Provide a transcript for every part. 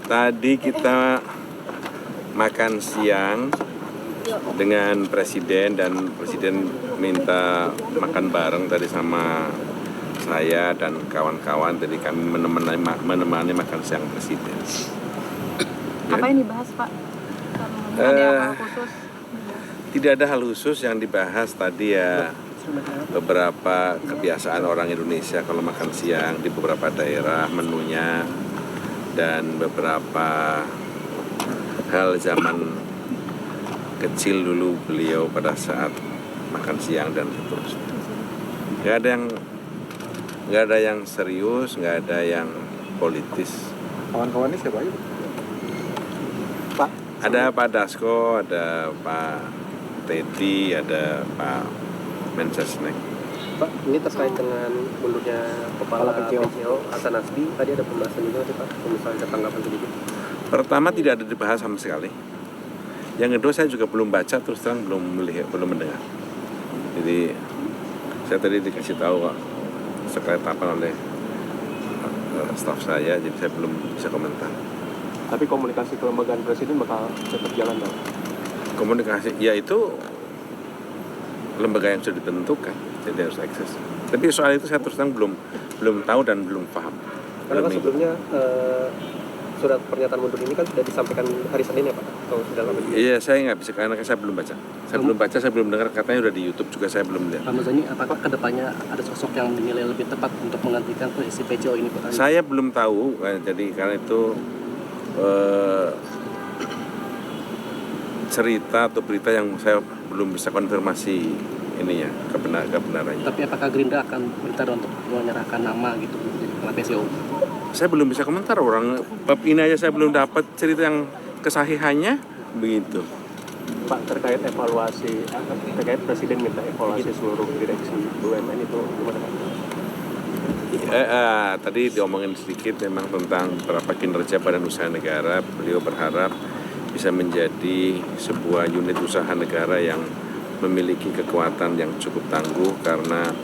Tadi kita makan siang dengan presiden dan presiden minta makan bareng tadi sama saya dan kawan-kawan. Jadi kami menemani makan siang presiden. Apa yang dibahas, Pak? Ada hal khusus? Tidak ada hal khusus yang dibahas tadi ya. Beberapa kebiasaan orang Indonesia kalau makan siang di beberapa daerah menunya, dan beberapa hal zaman kecil dulu beliau pada saat makan siang dan seterusnya. Nggak ada yang serius, nggak ada yang politis. Kawan-kawannya siapa aja, Pak? Ada Pak Dasko, ada Pak Teddy, ada Pak Mensesnek. Pak, ini terkait dengan mundurnya Kepala PCO Hasan Nasbi, tadi ada pembahasan juga sih Pak, misalnya tanggapan sedikit. Pertama tidak ada dibahas sama sekali. Yang kedua saya juga belum baca, terus terang belum mendengar. Jadi saya tadi dikasih tahu kok sekeletapan oleh staf saya, jadi saya belum bisa komentar. Tapi komunikasi kelembagaan presiden bakal tetap jalan dong? Komunikasi, ya itu lembaga yang sudah ditentukan, jadi harus akses. Tapi soal itu saya terus terang belum tahu dan belum paham. Karena kan sebelumnya surat pernyataan mundur ini kan sudah disampaikan hari Senin ya Pak? Atau sudah lama juga? Iya, saya nggak bisa karena saya belum baca. Saya belum dengar, katanya udah di YouTube juga, saya belum lihat. Pak Muzani, apakah kedepannya ada sosok yang dinilai lebih tepat untuk menggantikan posisi PCO ini Pak? Saya belum tahu, jadi karena itu cerita atau berita yang saya belum bisa konfirmasi ininya kebenarannya. Tapi apakah Gerindra akan minta untuk menyerahkan nama gitu jadi kepala PCO? Saya belum bisa komentar, orang bab ini aja saya belum dapat cerita yang kesahihannya begitu. Pak, terkait evaluasi, terkait presiden minta evaluasi seluruh direksi BUMN itu gimana Pak? Tadi diomongin sedikit memang tentang berapa kinerja Badan Usaha Negara. Beliau berharap bisa menjadi sebuah unit usaha negara yang memiliki kekuatan yang cukup tangguh, karena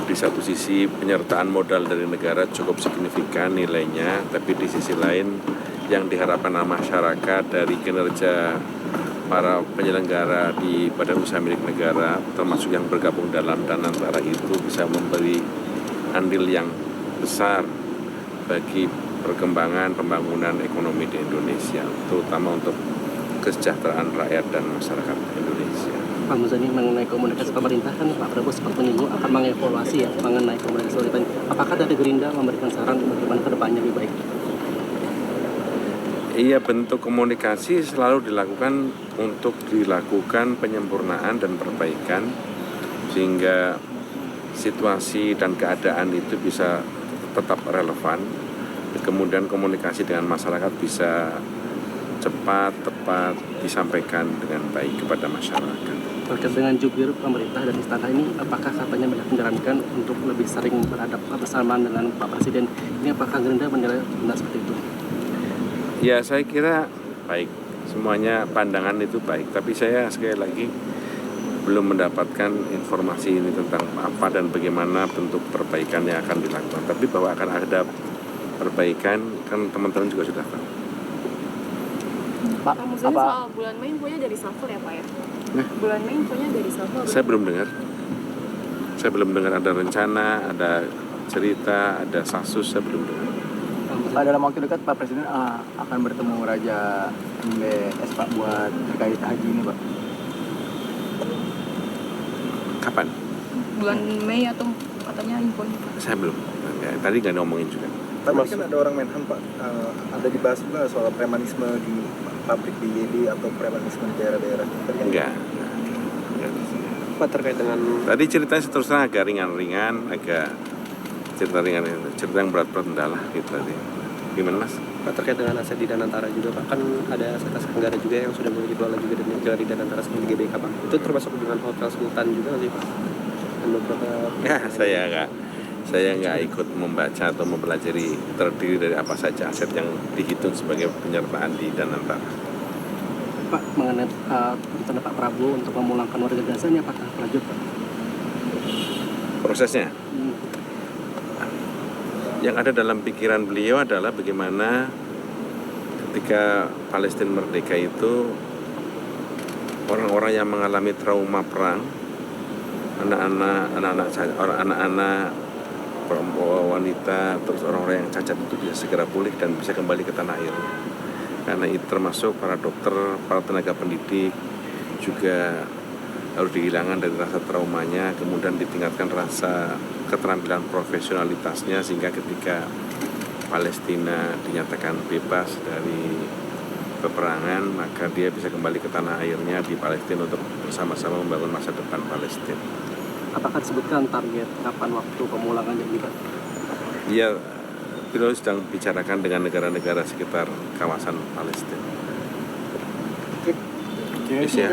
di satu sisi penyertaan modal dari negara cukup signifikan nilainya, tapi di sisi lain yang diharapkan masyarakat dari kinerja para penyelenggara di badan usaha milik negara, termasuk yang bergabung dalam dan antara itu, bisa memberi andil yang besar bagi perkembangan pembangunan ekonomi di Indonesia, terutama untuk kesejahteraan rakyat dan masyarakat Indonesia. Pak Muzani, mengenai komunikasi pemerintah kan Pak Prabowo sempat menyinggung akan mengevaluasi ya mengenai komunikasi pemerintah. Apakah dari Gerindra memberikan saran bagaimana kedepannya lebih baik? Iya, bentuk komunikasi selalu dilakukan untuk dilakukan penyempurnaan dan perbaikan sehingga situasi dan keadaan itu bisa tetap relevan. Kemudian komunikasi dengan masyarakat bisa cepat, tepat disampaikan dengan baik kepada masyarakat. Terkait dengan jubir pemerintah dan istana ini, apakah katanya banyak menyarankan untuk lebih sering bersamaan dengan Pak Presiden? Ini apakah Gerindra menilai benar seperti itu? Ya, saya kira baik. Semuanya pandangan itu baik. Tapi saya sekali lagi belum mendapatkan informasi ini tentang apa dan bagaimana bentuk perbaikan yang akan dilakukan. Tapi bahwa akan ada perbaikan kan teman-teman juga sudah tahu. Pak Muzani, soal bulan Mei infonya dari Shuffle ya Pak ya? Bulan Mei infonya dari Shuffle. Saya belum dengar ada rencana, ada cerita, ada sasus, saya belum dengar. Pak, dalam waktu dekat Pak Presiden akan bertemu Raja MBS Pak buat terkait haji ini Pak. Kapan? Bulan Mei atau katanya infonya Pak? Saya belum. Tadi nggak ngomongin juga. Tapi kan ada orang Menhan Pak, ada dibahas juga soal premanisme di pabrik di YD atau premanisme di daerah-daerah. Enggak. Pak, terkait dengan Tadi ceritanya seterusnya agak ringan-ringan, agak cerita ringan, cerita yang berat-berat enggak lah gitu tadi. Gimana Mas? Pak, terkait dengan aset di Danantara juga Pak, kan ada aset negara juga yang sudah mulai dikelola juga dari Danantara seperti GBK Pak. Itu termasuk dengan Hotel Sultan juga sih Pak? Dan beberapa saya nggak ikut membaca atau mempelajari terdiri dari apa saja aset yang dihitung sebagai penyertaan di Danantara. Pak, mengenai rencana Pak Prabowo untuk memulangkan warga Gaza ini apakah lanjut Pak? Prosesnya? Yang ada dalam pikiran beliau adalah bagaimana ketika Palestina merdeka itu orang-orang yang mengalami trauma perang, anak-anak, perempuan, wanita, terus orang-orang yang cacat itu bisa segera pulih dan bisa kembali ke tanah air. Karena itu termasuk para dokter, para tenaga pendidik juga harus dihilangkan dari rasa traumanya, kemudian ditingkatkan rasa keterampilan profesionalitasnya sehingga ketika Palestina dinyatakan bebas dari peperangan, maka dia bisa kembali ke tanah airnya di Palestina untuk bersama-sama membangun masa depan Palestina. Apakah disebutkan target kapan waktu pemulangannya ini, Pak? Iya, beliau sedang bicarakan dengan negara-negara sekitar kawasan Palestina. Oke. Ya.